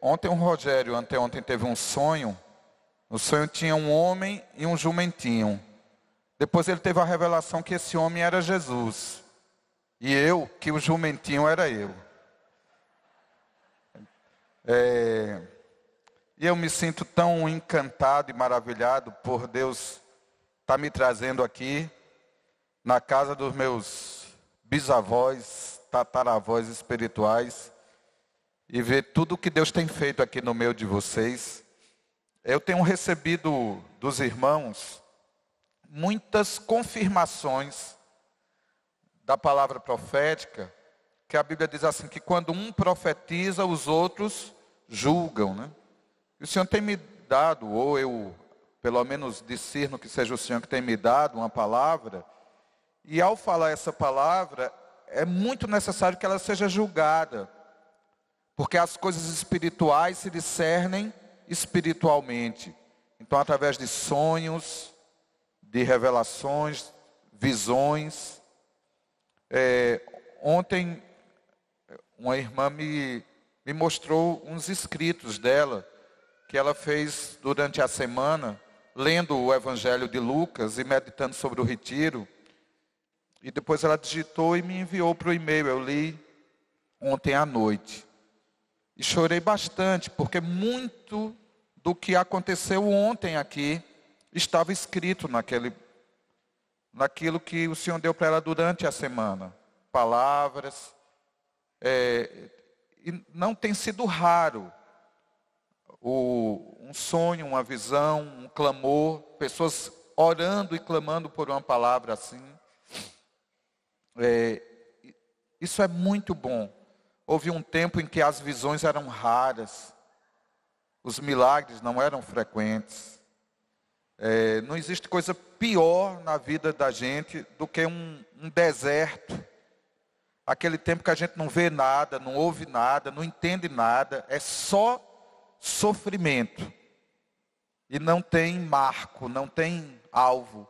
Ontem o Rogério, anteontem, teve um sonho. No sonho tinha um homem e um jumentinho. Depois ele teve a revelação que esse homem era Jesus. E que o jumentinho era eu. E eu me sinto tão encantado e maravilhado por Deus estar me trazendo aqui, na casa dos meus bisavós, tataravós espirituais, e ver tudo o que Deus tem feito aqui no meio de vocês. Eu tenho recebido dos irmãos muitas confirmações da palavra profética, que a Bíblia diz assim, que quando um profetiza, os outros julgam, né? E o Senhor tem me dado, ou eu, pelo menos discerno que seja o Senhor que tem me dado uma palavra, e ao falar essa palavra, é muito necessário que ela seja julgada, porque as coisas espirituais se discernem espiritualmente. Então, através de sonhos, de revelações, visões. Ontem, uma irmã me mostrou uns escritos dela, que ela fez durante a semana, lendo o Evangelho de Lucas e meditando sobre o retiro. E depois ela digitou e me enviou para o e-mail. Eu li ontem à noite. E chorei bastante, porque muito do que aconteceu ontem aqui estava escrito naquilo que o Senhor deu para ela durante a semana. Palavras. E não tem sido raro um sonho, uma visão, um clamor, pessoas orando e clamando por uma palavra assim. Isso é muito bom. Houve um tempo em que as visões eram raras, os milagres não eram frequentes. Não existe coisa pior na vida da gente do que um deserto. Aquele tempo que a gente não vê nada, não ouve nada, não entende nada, é só sofrimento. E não tem marco, não tem alvo.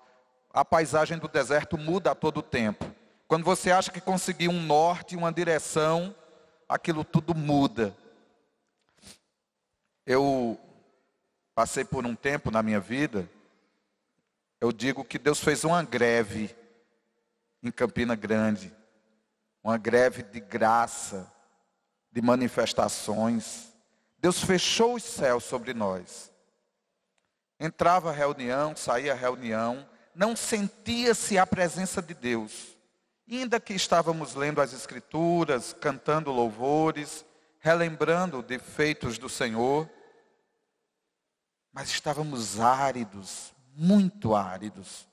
A paisagem do deserto muda a todo tempo. Quando você acha que conseguiu um norte, uma direção, aquilo tudo muda. Eu passei por um tempo na minha vida, eu digo que Deus fez uma greve em Campina Grande. Uma greve de graça, de manifestações. Deus fechou os céus sobre nós. Entrava a reunião, saía a reunião, não sentia-se a presença de Deus. Ainda que estávamos lendo as Escrituras, cantando louvores, relembrando de feitos do Senhor, mas estávamos áridos, muito áridos,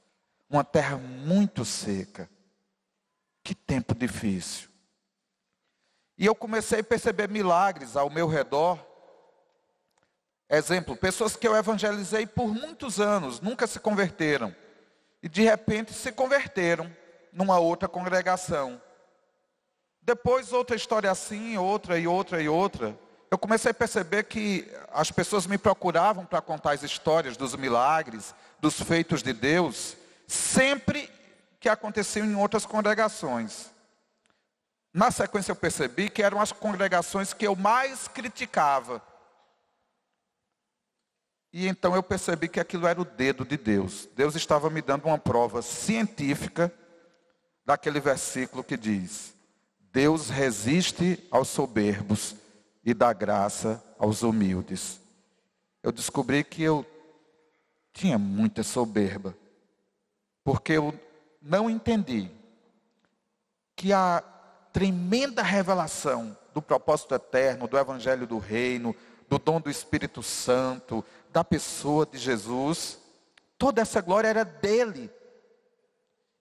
uma terra muito seca. Que tempo difícil. E eu comecei a perceber milagres ao meu redor. Exemplo, pessoas que eu evangelizei por muitos anos, nunca se converteram. E de repente se converteram numa outra congregação. Depois outra história assim, outra e outra e outra. Eu comecei a perceber que as pessoas me procuravam para contar as histórias dos milagres, dos feitos de Deus, sempre que aconteciam em outras congregações. Na sequência eu percebi que eram as congregações que eu mais criticava. E então eu percebi que aquilo era o dedo de Deus. Deus estava me dando uma prova científica daquele versículo que diz: Deus resiste aos soberbos e dá graça aos humildes. Eu descobri que eu tinha muita soberba, porque eu não entendi que a tremenda revelação do propósito eterno, do Evangelho do Reino, do dom do Espírito Santo, da pessoa de Jesus, toda essa glória era dele.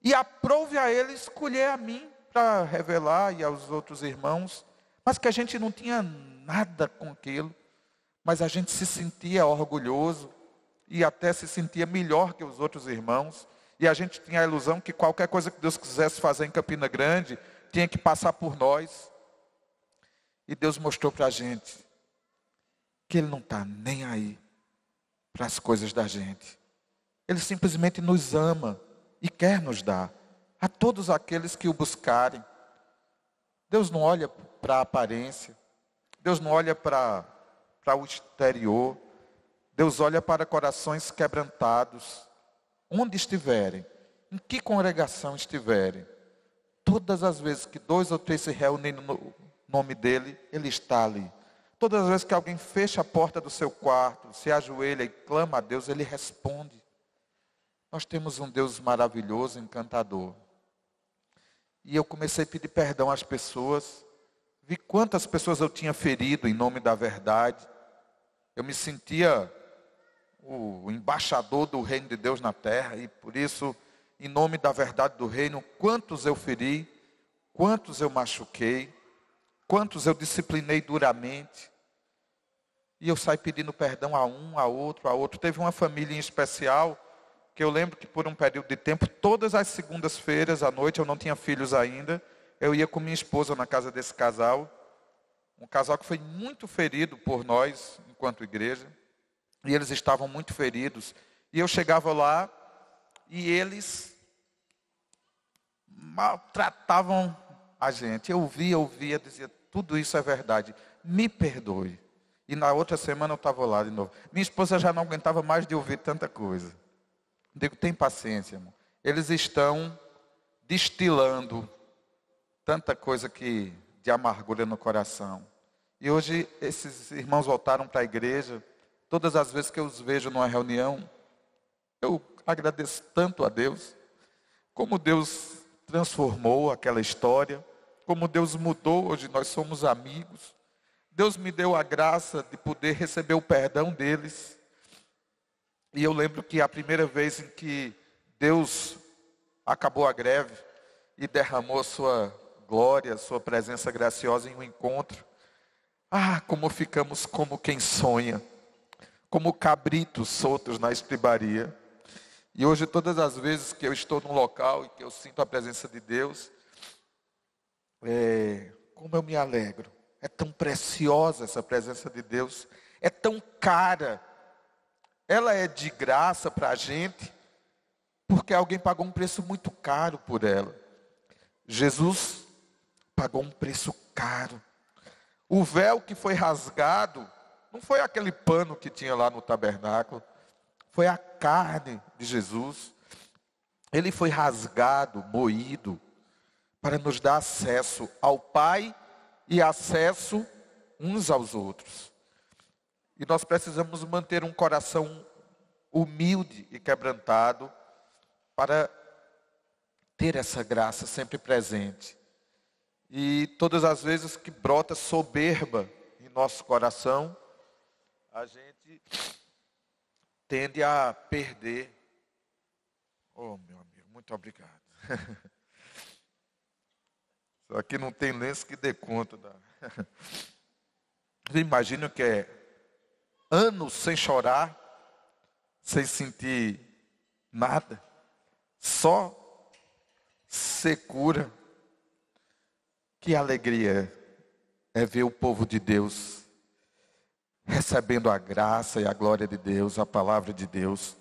E aprove a ele escolher a mim para revelar e aos outros irmãos, mas que a gente não tinha nada com aquilo, mas a gente se sentia orgulhoso e até se sentia melhor que os outros irmãos. E a gente tinha a ilusão que qualquer coisa que Deus quisesse fazer em Campina Grande, tinha que passar por nós. E Deus mostrou para a gente que Ele não está nem aí para as coisas da gente. Ele simplesmente nos ama e quer nos dar a todos aqueles que o buscarem. Deus não olha para a aparência. Deus não olha para para o exterior. Deus olha para corações quebrantados, onde estiverem, em que congregação estiverem. Todas as vezes que 2 ou 3 se reúnem no nome dele, ele está ali. Todas as vezes que alguém fecha a porta do seu quarto, se ajoelha e clama a Deus, ele responde. Nós temos um Deus maravilhoso, encantador. E eu comecei a pedir perdão às pessoas. Vi quantas pessoas eu tinha ferido em nome da verdade. Eu me sentia o embaixador do reino de Deus na terra. E por isso, em nome da verdade do reino, quantos eu feri, quantos eu machuquei, quantos eu disciplinei duramente. E eu saí pedindo perdão a um, a outro. Teve uma família em especial, que eu lembro que por um período de tempo, todas as segundas-feiras à noite, eu não tinha filhos ainda, eu ia com minha esposa na casa desse casal. Um casal que foi muito ferido por nós, enquanto igreja. E eles estavam muito feridos. E eu chegava lá, e eles maltratavam a gente. Eu ouvia, dizia, tudo isso é verdade. Me perdoe. E na outra semana eu estava lá de novo. Minha esposa já não aguentava mais de ouvir tanta coisa. Digo, tem paciência, irmão. Eles estão destilando tanta coisa de amargura no coração. E hoje esses irmãos voltaram para a igreja. Todas as vezes que eu os vejo numa reunião, eu agradeço tanto a Deus. Como Deus transformou aquela história. Como Deus mudou, hoje nós somos amigos. Deus me deu a graça de poder receber o perdão deles. E eu lembro que a primeira vez em que Deus acabou a greve e derramou sua glória, sua presença graciosa em um encontro. Como ficamos como quem sonha, como cabritos soltos na estribaria. E hoje todas as vezes que eu estou num local e que eu sinto a presença de Deus, como eu me alegro. É tão preciosa essa presença de Deus, é tão cara. Ela é de graça para a gente, porque alguém pagou um preço muito caro por ela. Jesus pagou um preço caro. O véu que foi rasgado, não foi aquele pano que tinha lá no tabernáculo, foi a carne de Jesus. Ele foi rasgado, moído, para nos dar acesso ao Pai e acesso uns aos outros. E nós precisamos manter um coração humilde e quebrantado para ter essa graça sempre presente. E todas as vezes que brota soberba em nosso coração, a gente tende a perder. Oh, meu amigo, muito obrigado. Só que não tem lenço que dê conta da... Você imagina que é anos sem chorar, sem sentir nada, só secura. Que alegria é ver o povo de Deus recebendo a graça e a glória de Deus, a palavra de Deus.